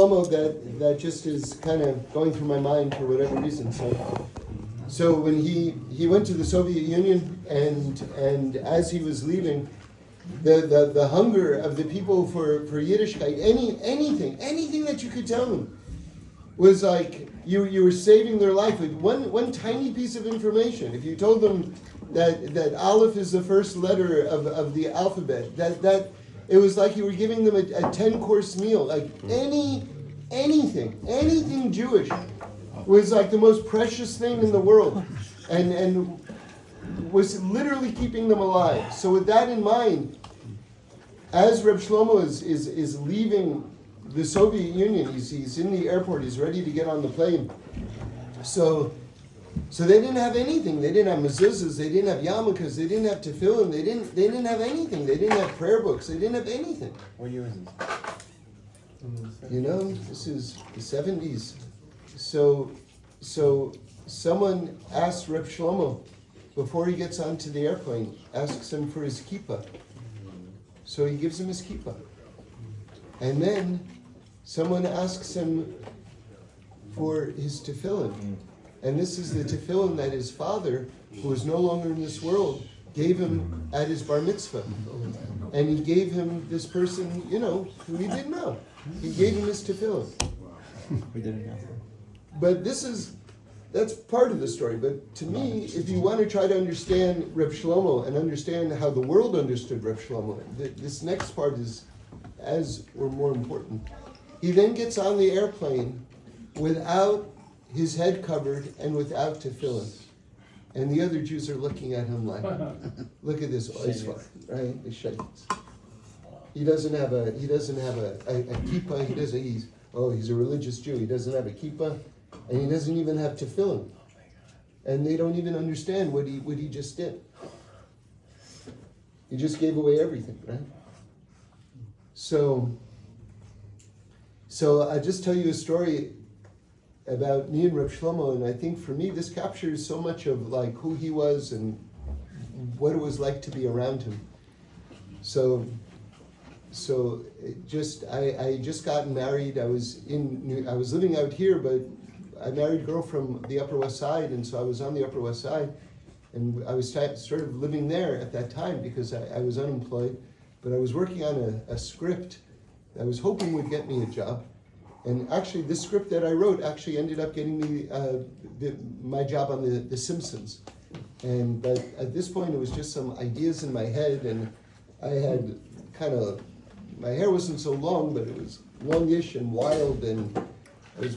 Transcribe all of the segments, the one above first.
Shlomo that just is kind of going through my mind for whatever reason. So when he went to the Soviet Union and as he was leaving, the hunger of the people for Yiddishkeit, anything that you could tell them, was like you were saving their life with one tiny piece of information. If you told them that Aleph is the first letter of the alphabet, that it was like you were giving them a 10-course meal. Like anything Jewish was like the most precious thing in the world, and was literally keeping them alive. So with that in mind, as Reb Shlomo is leaving the Soviet Union, he's in the airport, he's ready to get on the plane. So they didn't have anything. They didn't have mezuzahs, they didn't have yarmulkes, they didn't have tefillin, they didn't have anything. They didn't have prayer books, they didn't have anything. What year is this? You know, this is the 70s. So someone asks Reb Shlomo, before he gets onto the airplane, asks him for his kippah. So he gives him his kippah. And then someone asks him for his tefillin. And this is the tefillin that his father, who is no longer in this world, gave him at his bar mitzvah. And he gave him this person, who he didn't know. He gave him his tefillin. We didn't know. But that's part of the story. But to me, if you want to try to understand Reb Shlomo and understand how the world understood Reb Shlomo, this next part is as or more important. He then gets on the airplane without his head covered and without tefillin. And the other Jews are looking at him like, look at this oisvar, right? The shaykhs. He doesn't have a kippah. He's a religious Jew. He doesn't have a kippah, and he doesn't even have tefillin. And they don't even understand what he just did. He just gave away everything, right? So I just tell you a story about me and Reb Shlomo, and I think for me this captures so much of like who he was and what it was like to be around him. So I just gotten married. I was living out here, but I married a girl from the Upper West Side, and so I was on the Upper West Side, and I was sort of living there at that time because I was unemployed, but I was working on a script that I was hoping would get me a job. And actually, this script that I wrote actually ended up getting me my job on The Simpsons. But at this point, it was just some ideas in my head, and I had my hair wasn't so long, but it was longish and wild, and I was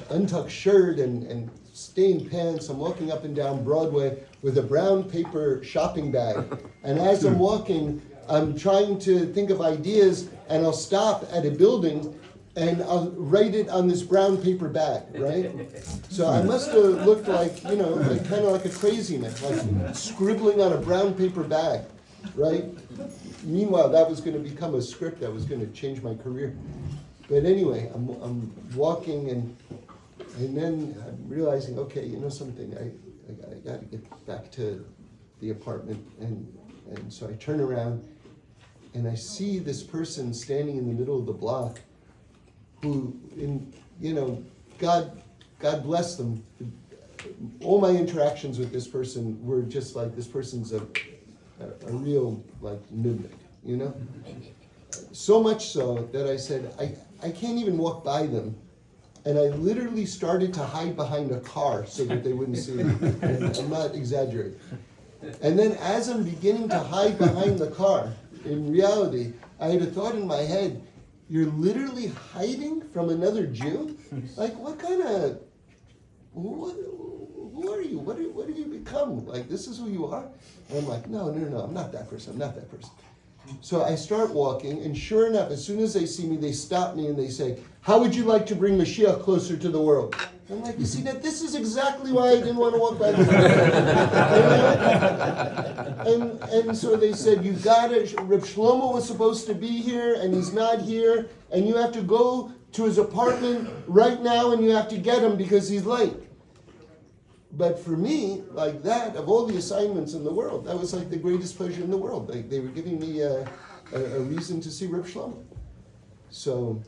untucked shirt and stained pants. I'm walking up and down Broadway with a brown paper shopping bag, and as I'm walking, I'm trying to think of ideas, and I'll stop at a building and I'll write it on this brown paper bag, right? So I must have looked like, kind of like a crazy man, like scribbling on a brown paper bag, right? Meanwhile, that was going to become a script that was going to change my career. But anyway, I'm walking, and then I'm realizing, okay, something, I got to get back to the apartment, and so I turn around, and I see this person standing in the middle of the block, who, God bless them. All my interactions with this person were just like, this person's a real, like, nudnik, So much so that I said, I can't even walk by them. And I literally started to hide behind a car so that they wouldn't see me. I'm not exaggerating. And then as I'm beginning to hide behind the car, in reality, I had a thought in my head, you're literally hiding from another Jew? Like, who are you? What have you become? Like, this is who you are? And I'm like, no, I'm not that person. So I start walking, and sure enough, as soon as they see me, they stop me and they say, how would you like to bring Mashiach closer to the world? I'm like, you see that? This is exactly why I didn't want to walk by the and so they said, you gotta, Reb Shlomo was supposed to be here, and he's not here, and you have to go to his apartment right now, and you have to get him because he's late. But for me, like that, of all the assignments in the world, that was like the greatest pleasure in the world. Like they were giving me a reason to see Reb Shlomo. So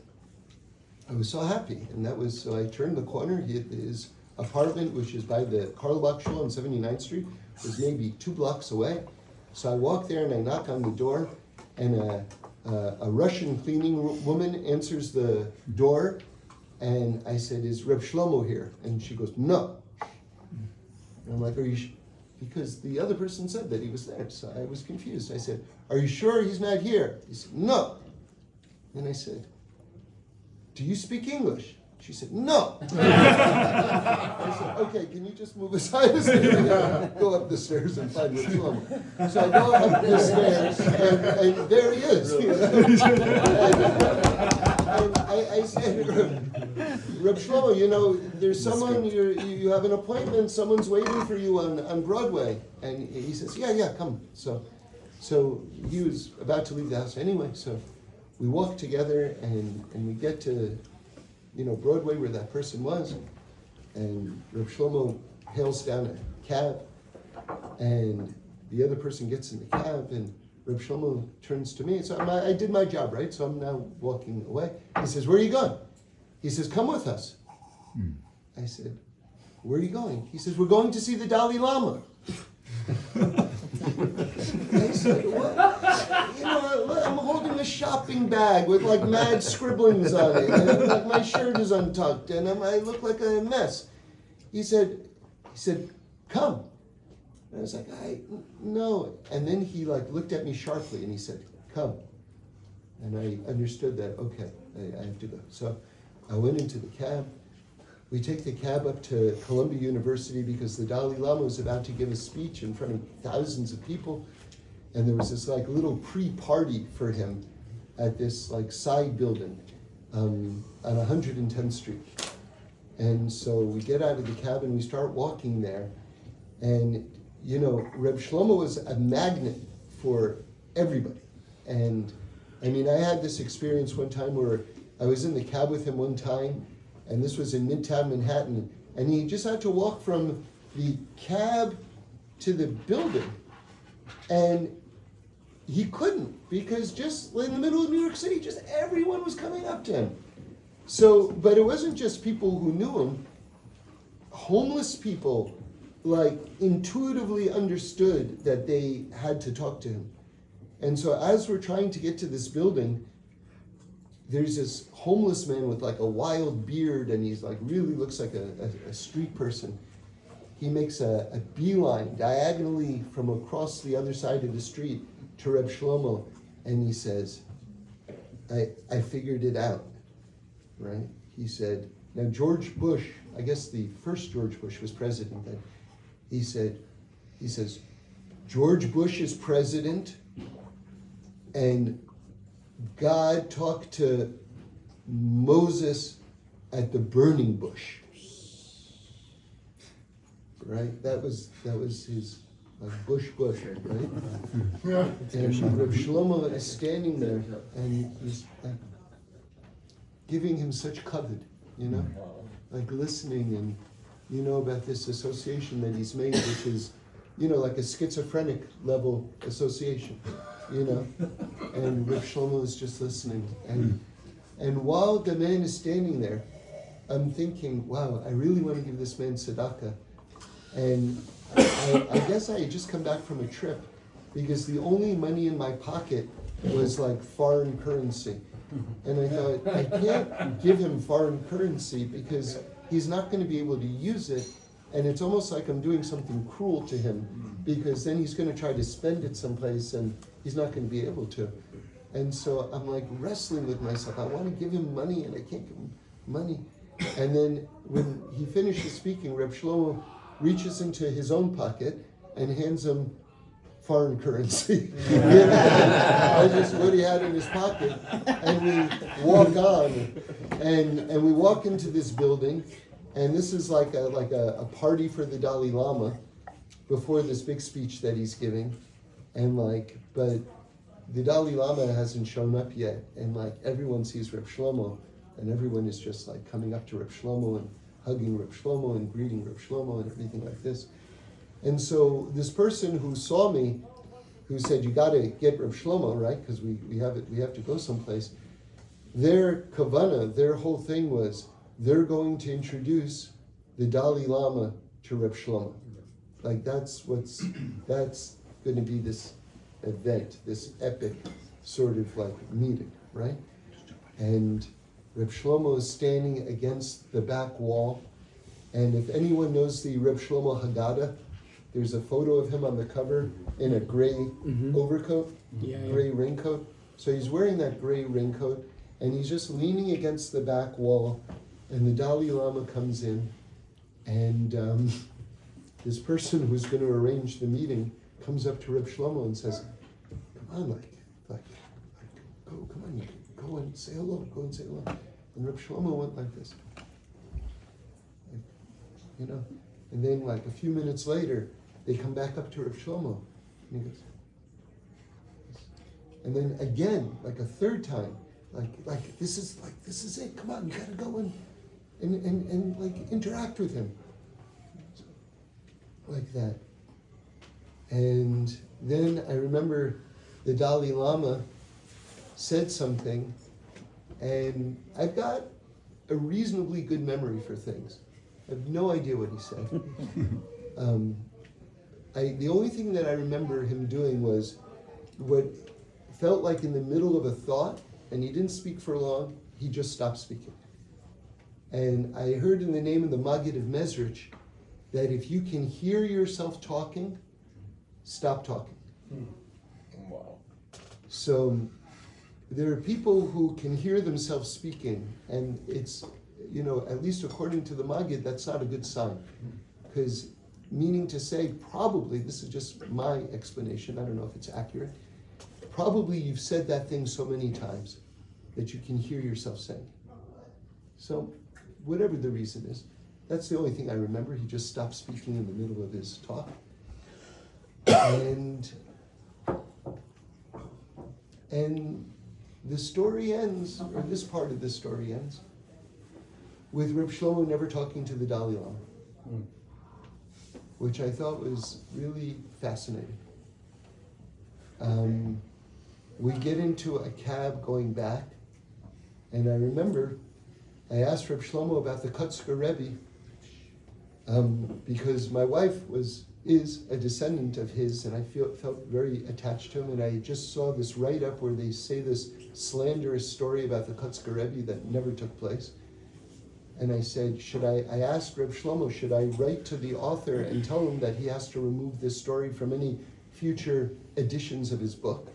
I was so happy, and so I turned the corner. His apartment, which is by the Carlebach shul on 79th Street, was maybe 2 blocks away. So I walk there and I knock on the door, and a Russian cleaning woman answers the door, and I said, "Is Reb Shlomo here?" And she goes, "No." And I'm like, "Are you because the other person said that he was there." So I was confused. I said, "Are you sure he's not here?" He said, "No." And I said, "Do you speak English?" She said, "No." I said, "Okay, can you just move aside a second? Go up the stairs and find Reb Shlomo." So I go up the stairs, and there he is. And I said, "Reb Shlomo, there's someone, you have an appointment, someone's waiting for you on Broadway." And he says, yeah, come. So he was about to leave the house anyway, so we walk together and we get to Broadway where that person was, and Reb Shlomo hails down a cab, and the other person gets in the cab, and Reb Shlomo turns to me. So I did my job, right? So I'm now walking away. He says, "Where are you going?" He says, "Come with us." I said, "Where are you going?" He says, "We're going to see the Dalai Lama." I said, "What?" I'm holding a shopping bag with like mad scribblings on it, and like my shirt is untucked, and I look like a mess. He said, "Come." And I was like, no. And then he looked at me sharply and he said, "Come." And I understood that, okay, I have to go. So I went into the cab. We take the cab up to Columbia University because the Dalai Lama was about to give a speech in front of thousands of people. And there was this little pre-party for him at this side building on 110th Street. And so we get out of the cab and we start walking there. And Reb Shlomo was a magnet for everybody. And I had this experience one time where I was in the cab with him one time, and this was in Midtown Manhattan, and he just had to walk from the cab to the building, and he couldn't, because just in the middle of New York City, just everyone was coming up to him. So, but it wasn't just people who knew him. Homeless people intuitively understood that they had to talk to him. And so as we're trying to get to this building, there's this homeless man with a wild beard, and he's really looks like a street person. He makes a beeline diagonally from across the other side of the street to Reb Shlomo, and he says, I figured it out, right? He said, now George Bush, I guess the first George Bush was president then. He says, George Bush is president, and God talked to Moses at the burning bush. Right? That was his bush, right? And Reb Shlomo is standing there, and he's giving him such kavod, listening, and about this association that he's made, which is, like a schizophrenic level association, and Reb Shlomo is just listening. And while the man is standing there, I'm thinking, wow, I really want to give this man tzedakah. And I guess I had just come back from a trip, because the only money in my pocket was foreign currency. And I thought, I can't give him foreign currency because he's not going to be able to use it, and it's almost like I'm doing something cruel to him, because then he's going to try to spend it someplace and he's not going to be able to. And so I'm wrestling with myself. I want to give him money and I can't give him money. And then when he finishes speaking, Reb Shlomo reaches into his own pocket and hands him foreign currency. Just what he had in his pocket. And we walk on, and we walk into this building, and this is like a party for the Dalai Lama before this big speech that he's giving. And but the Dalai Lama hasn't shown up yet, and everyone sees Reb Shlomo, and everyone is just coming up to Reb Shlomo and hugging Reb Shlomo and greeting Reb Shlomo and everything like this. And so this person who saw me, who said, you got to get Reb Shlomo, right? Because we have to go someplace. their kavana, their whole thing was they're going to introduce the Dalai Lama to Reb Shlomo. Like that's going to be this event, this epic sort of like meeting, right? And Reb Shlomo is standing against the back wall. And if anyone knows the Reb Shlomo Haggadah, there's a photo of him on the cover in a gray overcoat, gray raincoat. So he's wearing that gray raincoat, and he's just leaning against the back wall, and the Dalai Lama comes in, and this person who's going to arrange the meeting comes up to Reb Shlomo and says, "Come on, come on, go and say hello, go and say hello." And Reb Shlomo went like this, and then like a few minutes later, they come back up to Reb Shlomo, and he goes, and then again, like a third time, like this is it. Come on, you gotta go and like interact with him, like that. And then I remember the Dalai Lama said something, and I've got a reasonably good memory for things. I have no idea what he said. The only thing that I remember him doing was what felt like in the middle of a thought, and he didn't speak for long, he just stopped speaking. And I heard in the name of the Maggid of Mezrich that if you can hear yourself talking, stop talking. Wow. So there are people who can hear themselves speaking, and it's, at least according to the Maggid, that's not a good sign. Because meaning to say, probably, this is just my explanation, I don't know if it's accurate, probably you've said that thing so many times that you can hear yourself saying. So whatever the reason is, that's the only thing I remember. He just stopped speaking in the middle of his talk. And the story ends, or this part of the story ends, with Reb Shlomo never talking to the Dalai Lama, which I thought was really fascinating. We get into a cab going back, and I remember I asked Reb Shlomo about the Kotzker Rebbe, because my wife is a descendant of his, and I felt very attached to him, and I just saw this write-up where they say this slanderous story about the Kotzker Rebbe that never took place. And I said, I asked Reb Shlomo, should I write to the author and tell him that he has to remove this story from any future editions of his book?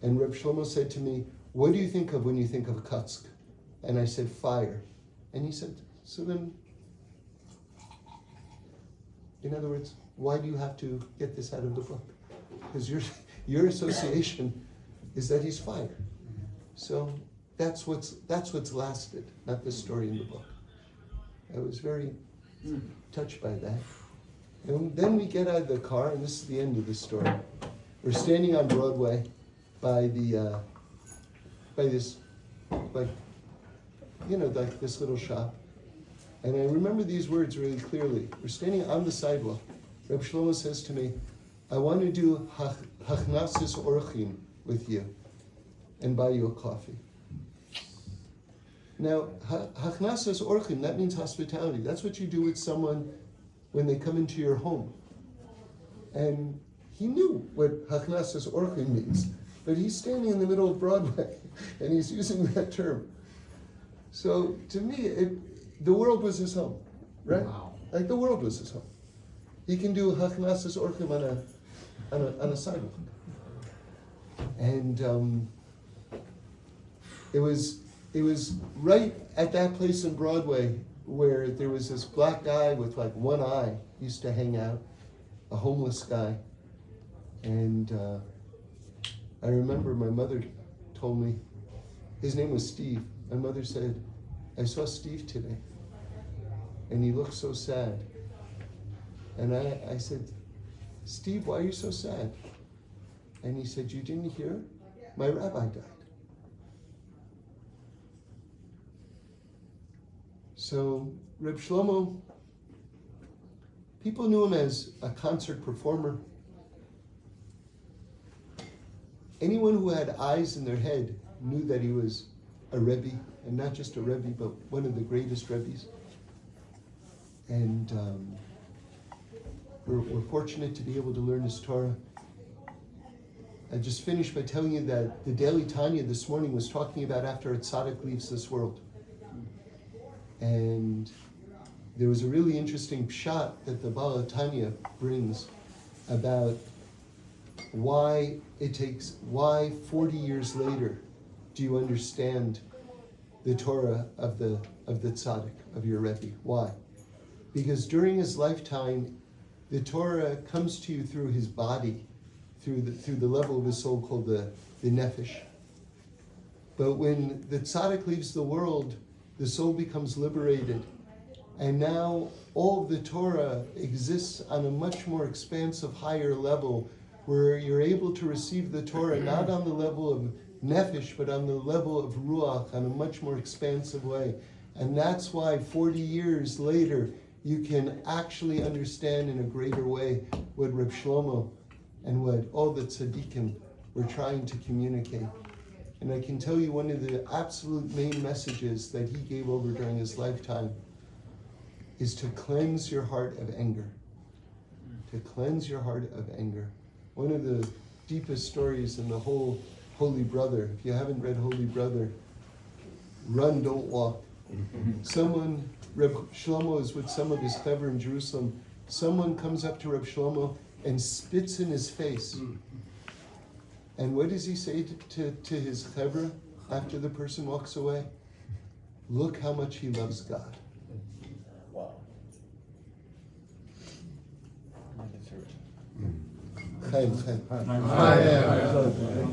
And Reb Shlomo said to me, what do you think of when you think of Kotzk? And I said, fire. And he said, so then, in other words, why do you have to get this out of the book? Because your association is that he's fire. So that's what's lasted, not this story in the book. I was very touched by that. And then we get out of the car, and this is the end of the story. We're standing on Broadway by this, like this little shop. And I remember these words really clearly. We're standing on the sidewalk. Reb Shlomo says to me, I want to do hachnasis orchim with you and buy you a coffee. Now, hachnasas orchim, that means hospitality. That's what you do with someone when they come into your home. And he knew what hachnasas orchim means, but he's standing in the middle of Broadway, and he's using that term. So, to me, the world was his home, right? Wow. Like the world was his home. He can do hachnasas orchim on a sidewalk. And it was right at that place in Broadway where there was this black guy with like one eye used to hang out, a homeless guy. And I remember my mother told me, his name was Steve. My mother said, I saw Steve today, and he looked so sad. And I said, Steve, why are you so sad? And he said, you didn't hear? My rabbi died. So Reb Shlomo, people knew him as a concert performer. Anyone who had eyes in their head knew that he was a Rebbe, and not just a Rebbe, but one of the greatest Rebbes. And we're fortunate to be able to learn his Torah. I just finished by telling you that the Daily Tanya this morning was talking about after a tzaddik leaves this world. And there was a really interesting pshat that the Baal Tanya brings about why 40 years later do you understand the Torah of the tzaddik, of your Rebbe. Why? Because during his lifetime, the Torah comes to you through his body, through the level of his soul called the nefesh. But when the tzaddik leaves the world, the soul becomes liberated. And now all of the Torah exists on a much more expansive, higher level, where you're able to receive the Torah not on the level of nefesh, but on the level of ruach, on a much more expansive way. And that's why 40 years later, you can actually understand in a greater way what Reb Shlomo and what all the tzaddikim were trying to communicate. And I can tell you one of the absolute main messages that he gave over during his lifetime is to cleanse your heart of anger. To cleanse your heart of anger. One of the deepest stories in the whole Holy Brother, if you haven't read Holy Brother, run, don't walk. Someone, Reb Shlomo is with some of his chaver in Jerusalem. Someone comes up to Reb Shlomo and spits in his face. And what does he say to his chaver after the person walks away? Look how much he loves God. Wow. Chaim, chaim. Hi.